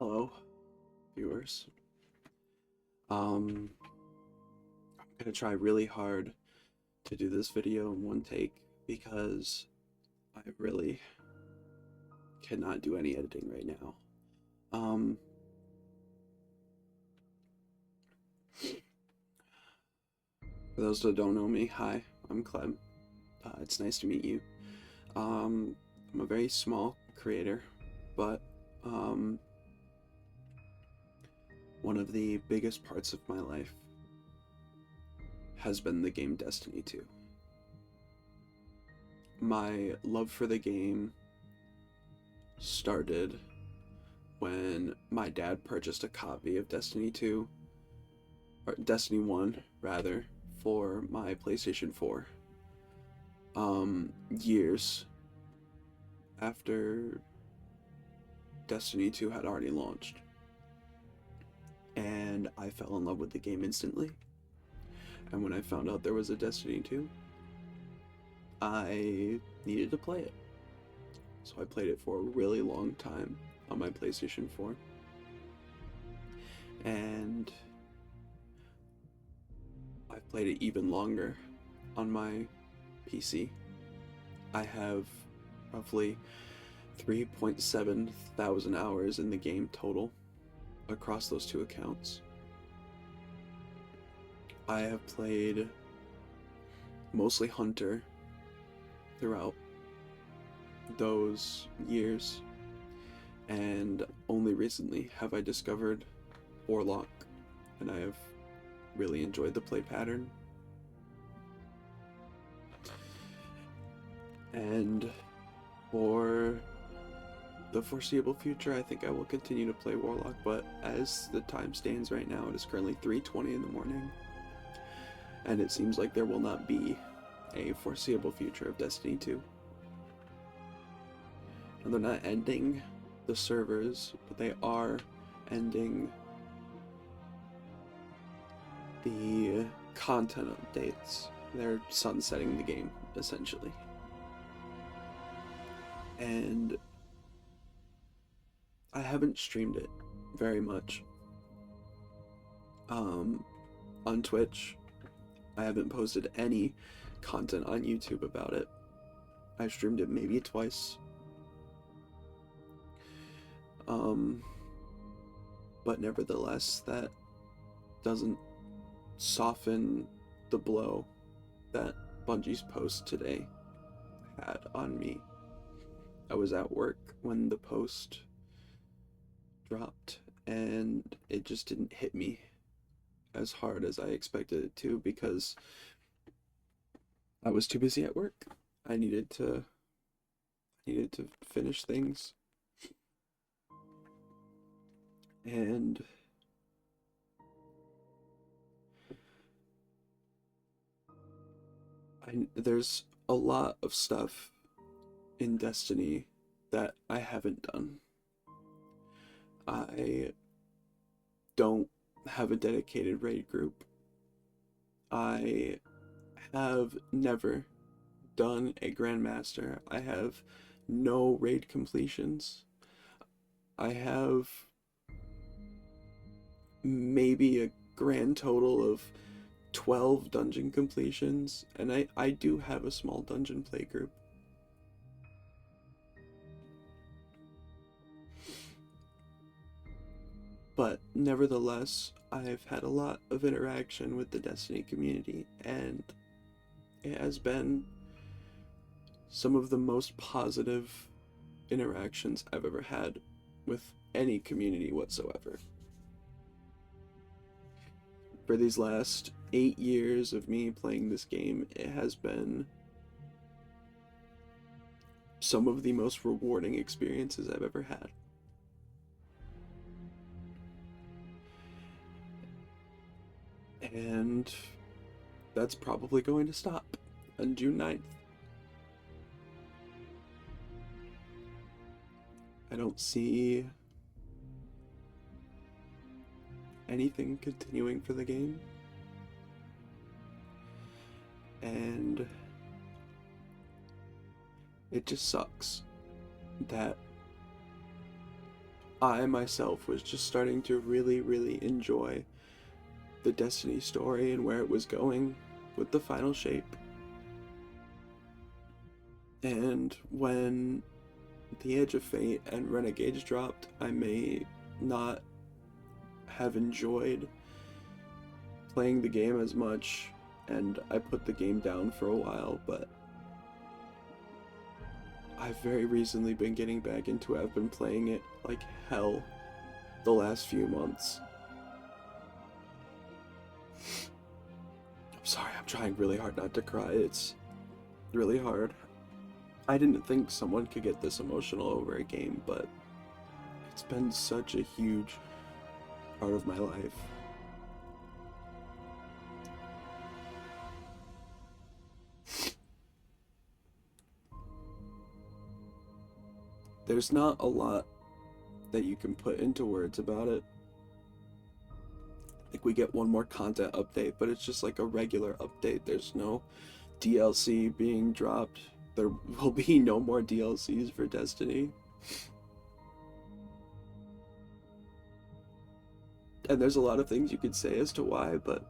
Hello, viewers. I'm gonna try really hard to do this video in one take because I really cannot do any editing right now. Um, for those that don't know me, hi, I'm Clem. It's nice to meet you. I'm a very small creator, but one of the biggest parts of my life has been the game Destiny 2. My love for the game started when my dad purchased a copy of Destiny 2, or Destiny 1, rather, for my PlayStation 4. Years after Destiny 2 had already launched. And I fell in love with the game instantly. And when I found out there was a Destiny 2, I needed to play it. So I played it for a really long time on my PlayStation 4. And I've played it even longer on my PC. I have roughly 3.7 thousand hours in the game total across those two accounts. I have played mostly Hunter throughout those years, and only recently have I discovered Warlock, and I have really enjoyed the play pattern. And for the foreseeable future, I think I will continue to play Warlock, but as the time stands right now, it is currently 3:20 in the morning, and it seems like there will not be a foreseeable future of Destiny 2. And they're not ending the servers, but they are ending the content updates. They're sunsetting the game, essentially. And I haven't streamed it very much. On Twitch, I haven't posted any content on YouTube about it. I streamed it maybe twice. But nevertheless, that doesn't soften the blow that Bungie's post today had on me. I was at work when the post dropped, and it just didn't hit me as hard as I expected it to because I was too busy at work. I needed to finish things. And there's a lot of stuff in Destiny that I haven't done. I don't have a dedicated raid group. I have never done a Grandmaster. I have no raid completions. I have maybe a grand total of 12 dungeon completions, and I do have a small dungeon play group. But nevertheless, I've had a lot of interaction with the Destiny community, and it has been some of the most positive interactions I've ever had with any community whatsoever. For these last 8 years of me playing this game, it has been some of the most rewarding experiences I've ever had. And that's probably going to stop on June 9th. I don't see anything continuing for the game. And it just sucks that I myself was just starting to really, really enjoy the Destiny story and where it was going with the final shape. And when the Edge of Fate and Renegades dropped, I may not have enjoyed playing the game as much, and I put the game down for a while, but I've very recently been getting back into it. I've been playing it like hell the last few months. I'm sorry, I'm trying really hard not to cry. It's really hard. I didn't think someone could get this emotional over a game, but it's been such a huge part of my life. There's not a lot that you can put into words about it. Like, we get one more content update, but it's just like a regular update. There's no DLC being dropped. There will be no more DLCs for Destiny. And there's a lot of things you could say as to why, but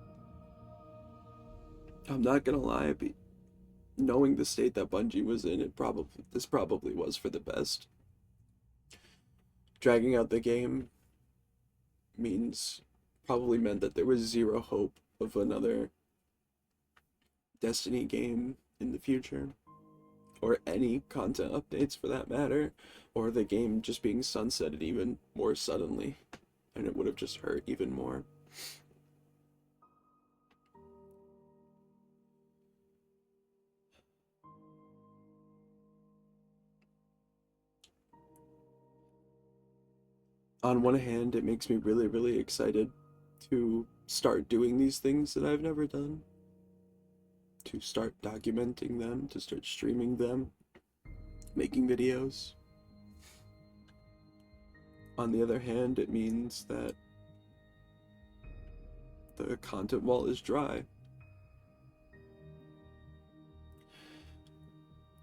I'm not gonna lie, knowing the state that Bungie was in, this probably was for the best. Dragging out the game probably meant that there was zero hope of another Destiny game in the future, or any content updates for that matter, or the game just being sunsetted even more suddenly, and it would have just hurt even more. On one hand, it makes me really, really excited to start doing these things that I've never done, to start documenting them, to start streaming them, making videos. On the other hand, it means that the content wall is dry.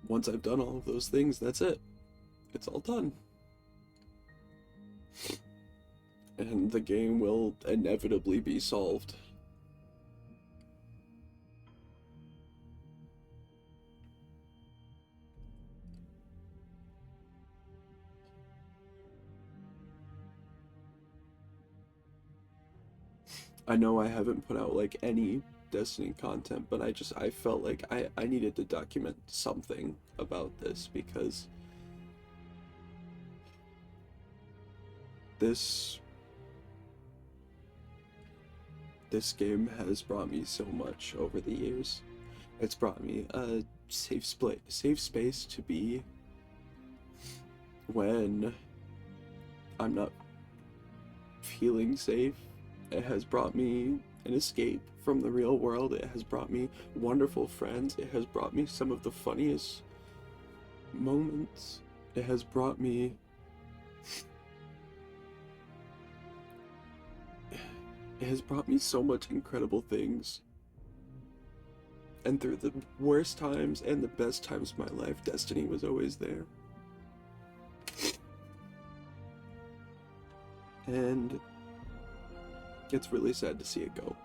Once I've done all of those things, that's it. It's all done. And the game will inevitably be solved. I know I haven't put out like any Destiny content, but I felt like I needed to document something about this, because this game has brought me so much over the years. It's brought me a safe space to be when I'm not feeling safe. It has brought me an escape from the real world. It has brought me wonderful friends. It has brought me some of the funniest moments. It has brought me so much incredible things. And through the worst times and the best times of my life, Destiny was always there. And it's really sad to see it go.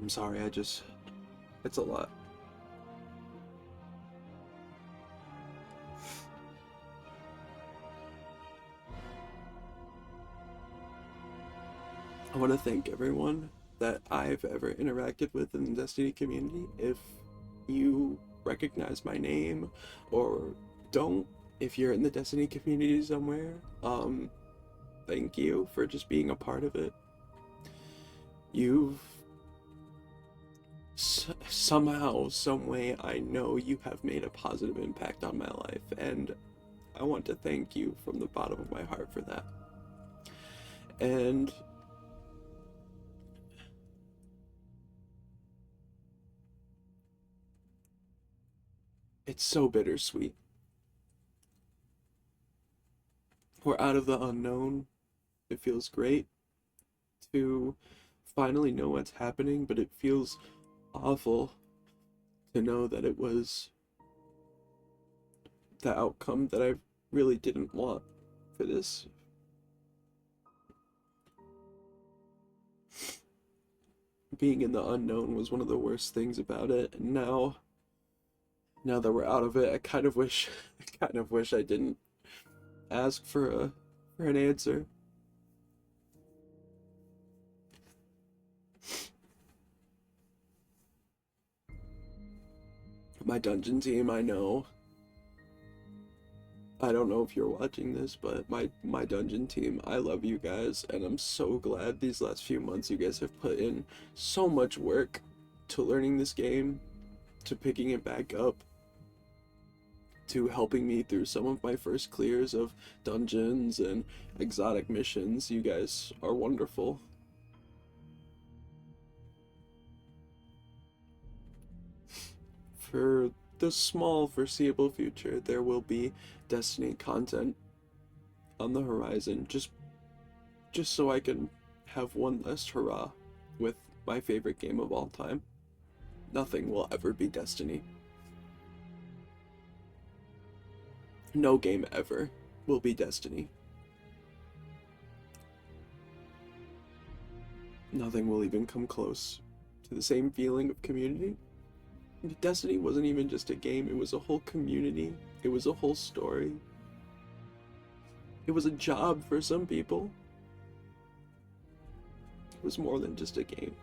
I'm sorry, it's a lot. I want to thank everyone that I've ever interacted with in the Destiny community. If you recognize my name, or don't, if you're in the Destiny community somewhere, thank you for just being a part of it. You've somehow, some way, I know you have made a positive impact on my life, and I want to thank you from the bottom of my heart for that. And it's so bittersweet. We're out of the unknown, It feels great to finally know what's happening, but it feels awful to know that it was the outcome that I really didn't want for this. Being in the unknown was one of the worst things about it, and now that we're out of it, I kind of wish I didn't ask for an answer. My dungeon team, I don't know if you're watching this, but my dungeon team, I love you guys, and I'm so glad these last few months you guys have put in so much work to learning this game, to picking it back up, to helping me through some of my first clears of dungeons and exotic missions. You guys are wonderful. For the small foreseeable future, there will be Destiny content on the horizon, just so I can have one last hurrah with my favorite game of all time. Nothing will ever be Destiny. No game ever will be Destiny. Nothing will even come close to the same feeling of community. Destiny wasn't even just a game, it was a whole community. It was a whole story. It was a job for some people. It was more than just a game.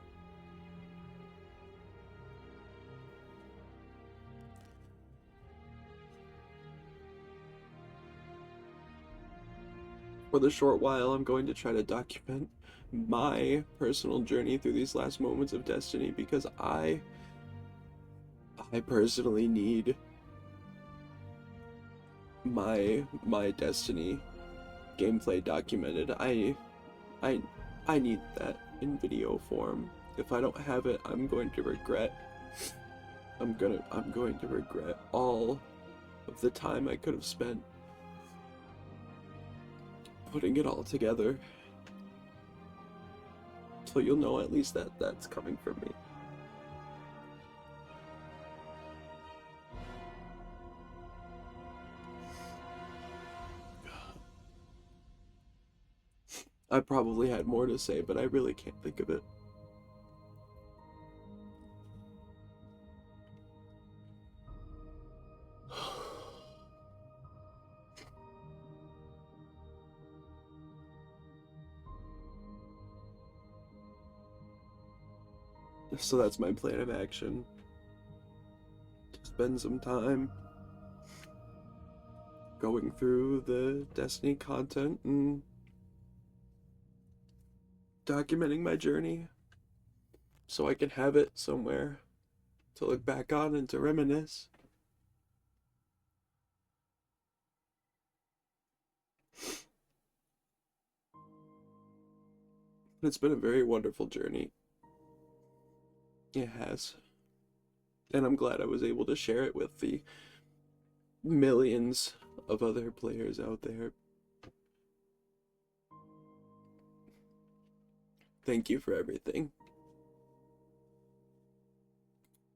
For the short while, I'm going to try to document my personal journey through these last moments of Destiny, because I personally need my Destiny gameplay documented. I need that in video form. If I don't have it, I'm going to regret all of the time I could have spent putting it all together. So you'll know at least that that's coming from me. I probably had more to say, but I really can't think of it. So that's my plan of action. To spend some time going through the Destiny content and documenting my journey so I can have it somewhere to look back on and to reminisce. It's been a very wonderful journey. It has. And I'm glad I was able to share it with the millions of other players out there. Thank you for everything.